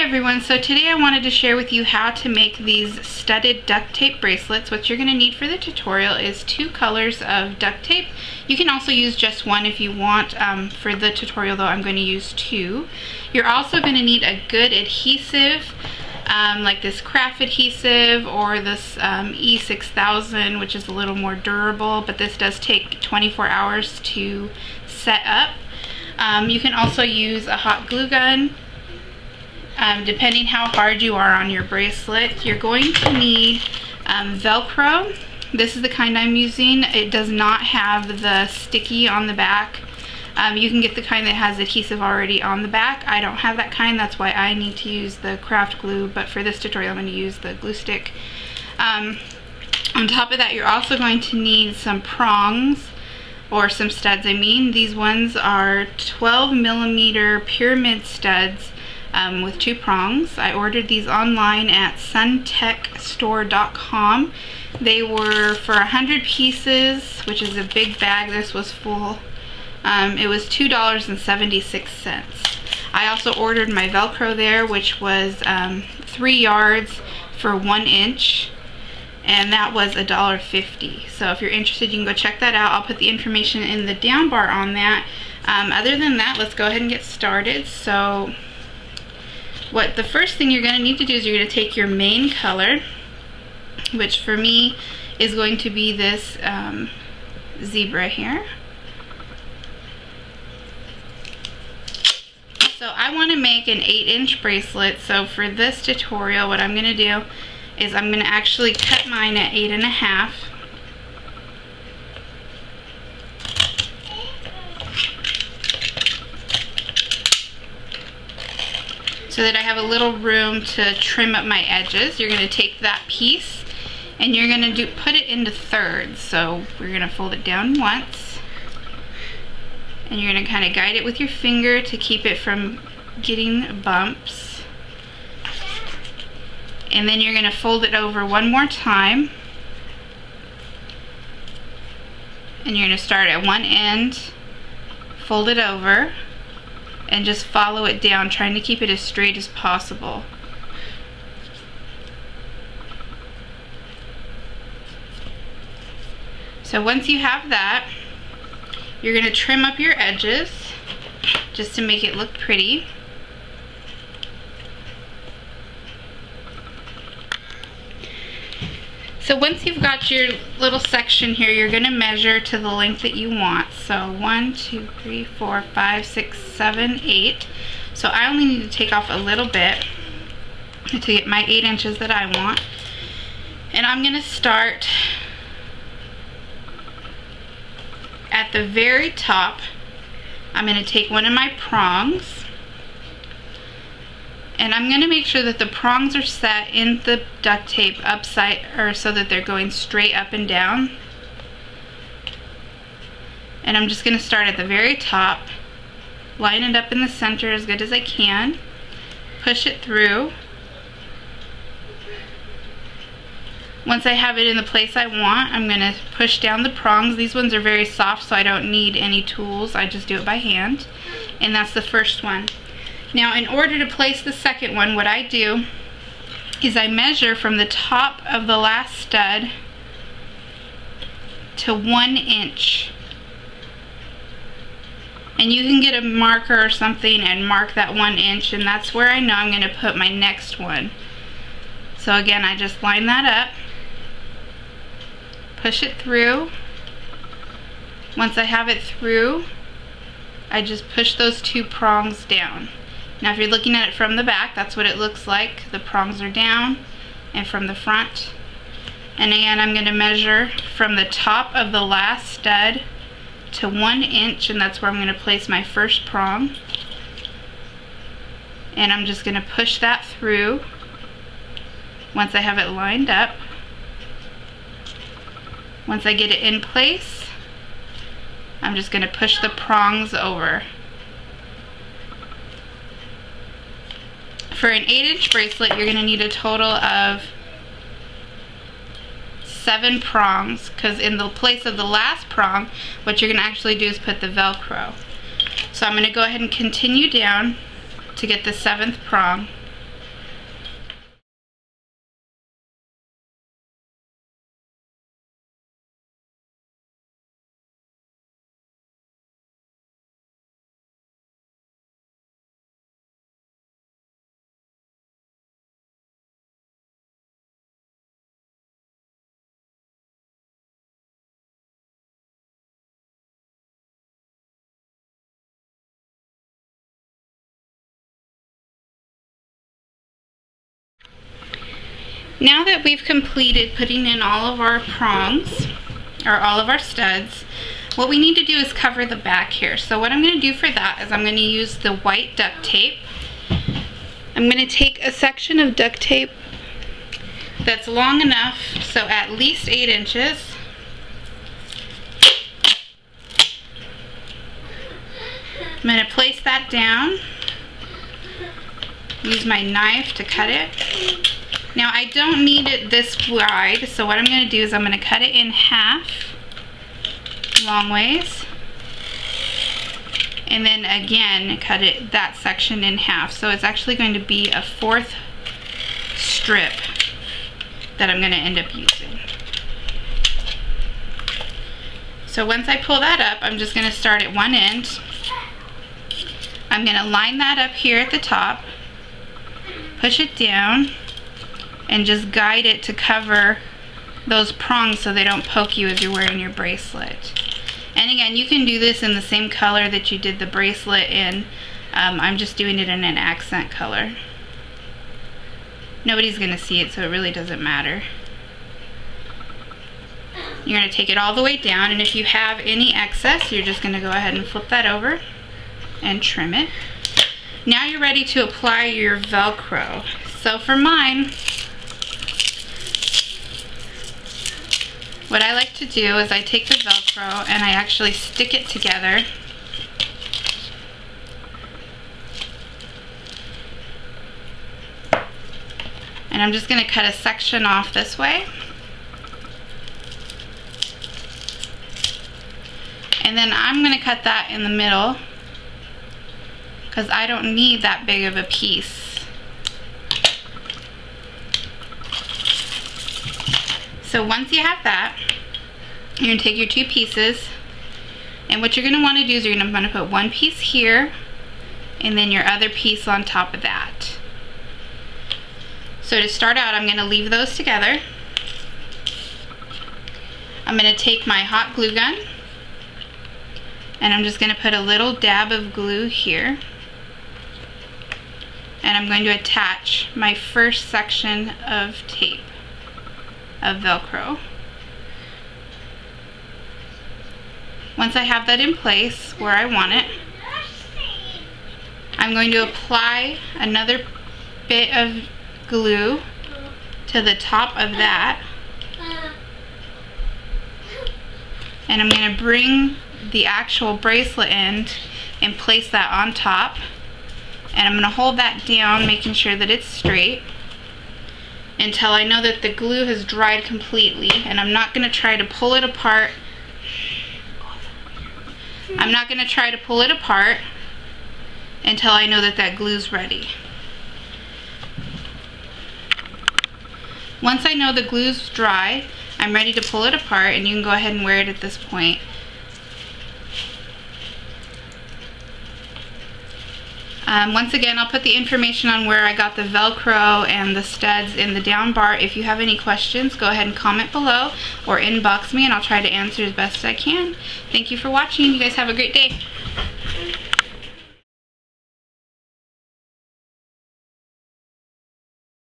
everyone, so today I wanted to share with you how to make these studded duct tape bracelets. What you're going to need for the tutorial is 2 colors of duct tape. You can also use just one if you want. For the tutorial though, I'm going to use 2. You're also going to need a good adhesive, like this craft adhesive or this E6000, which is a little more durable, but this does take 24 hours to set up. You can also use a hot glue gun. Depending how hard you are on your bracelet. You're going to need Velcro. This is the kind I'm using. It does not have the sticky on the back. You can get the kind that has adhesive already on the back. I don't have that kind, that's why I need to use the craft glue, but for this tutorial I'm going to use the glue stick. On top of that, you're also going to need some prongs, or some studs I mean. These ones are 12mm pyramid studs with 2 prongs. I ordered these online at suntechstore.com. They were for 100 pieces, which is a big bag. This was full. It was $2.76. I also ordered my Velcro there, which was 3 yards for 1 inch, and that was $1.50. So if you're interested, you can go check that out. I'll put the information in the down bar on that. Other than that, let's go ahead and get started. So the first thing you're going to need to do is you're going to take your main color, which for me is going to be this zebra here. So I want to make an 8-inch bracelet, so for this tutorial what I'm going to do is I'm going to actually cut mine at 8.5. so that I have a little room to trim up my edges. You're going to take that piece and you're going to put it into thirds. So we're going to fold it down once, and you're going to kind of guide it with your finger to keep it from getting bumps. And then you're going to fold it over one more time, and you're going to start at one end, fold it over, and just follow it down, trying to keep it as straight as possible. So once you have that, you're going to trim up your edges just to make it look pretty. So once you've got your little section here, you're going to measure to the length that you want. So 1, 2, 3, 4, 5, 6, 7, 8. So I only need to take off a little bit to get my 8 inches that I want. And I'm going to start at the very top. I'm going to take one of my prongs, and I'm going to make sure that the prongs are set in the duct tape upside, or so that they're going straight up and down. And I'm just going to start at the very top, line it up in the center as good as I can, push it through. Once I have it in the place I want, I'm going to push down the prongs. These ones are very soft, so I don't need any tools. I just do it by hand. And that's the first one. Now, in order to place the second one, what I do is I measure from the top of the last stud to 1 inch. And you can get a marker or something and mark that 1 inch, and that's where I know I'm going to put my next one. So again, I just line that up, push it through. Once I have it through, I just push those 2 prongs down. Now if you're looking at it from the back, that's what it looks like. The prongs are down, and from the front. And again, I'm going to measure from the top of the last stud to 1 inch, and that's where I'm going to place my first prong. And I'm just going to push that through once I have it lined up. Once I get it in place, I'm just going to push the prongs over. For an 8-inch bracelet, you're going to need a total of 7 prongs, because in the place of the last prong, what you're going to actually do is put the Velcro. So I'm going to go ahead and continue down to get the 7th prong. Now that we've completed putting in all of our prongs, or all of our studs, what we need to do is cover the back here. So what I'm going to do for that is I'm going to use the white duct tape. I'm going to take a section of duct tape that's long enough, so at least 8 inches. I'm going to place that down, use my knife to cut it. Now I don't need it this wide, so what I'm going to do is I'm going to cut it in half, long ways, and then again cut it, that section, in half. So it's actually going to be a 4th strip that I'm going to end up using. So once I pull that up, I'm just going to start at one end. I'm going to line that up here at the top, push it down, and just guide it to cover those prongs so they don't poke you as you're wearing your bracelet. And again, you can do this in the same color that you did the bracelet in. I'm just doing it in an accent color. Nobody's going to see it, so it really doesn't matter. You're going to take it all the way down, and if you have any excess, you're just going to go ahead and flip that over and trim it. Now you're ready to apply your Velcro. So for mine, what I like to do is I take the Velcro and I actually stick it together. And I'm just going to cut a section off this way. And then I'm going to cut that in the middle because I don't need that big of a piece. So once you have that, you're going to take your 2 pieces, and what you're going to want to do is you're going to want to put one piece here and then your other piece on top of that. So to start out, I'm going to leave those together. I'm going to take my hot glue gun and I'm just going to put a little dab of glue here, and I'm going to attach my first section of tape, of Velcro. Once I have that in place where I want it, I'm going to apply another bit of glue to the top of that, and I'm going to bring the actual bracelet end and place that on top, and I'm going to hold that down, making sure that it's straight until I know that the glue has dried completely. And I'm not going to try to pull it apart. I'm not going to try to pull it apart until I know that that glue's ready. Once I know the glue's dry, I'm ready to pull it apart, and you can go ahead and wear it at this point. Once again, I'll put the information on where I got the Velcro and the studs in the down bar. If you have any questions, go ahead and comment below or inbox me, and I'll try to answer as best as I can. Thank you for watching. You guys have a great day.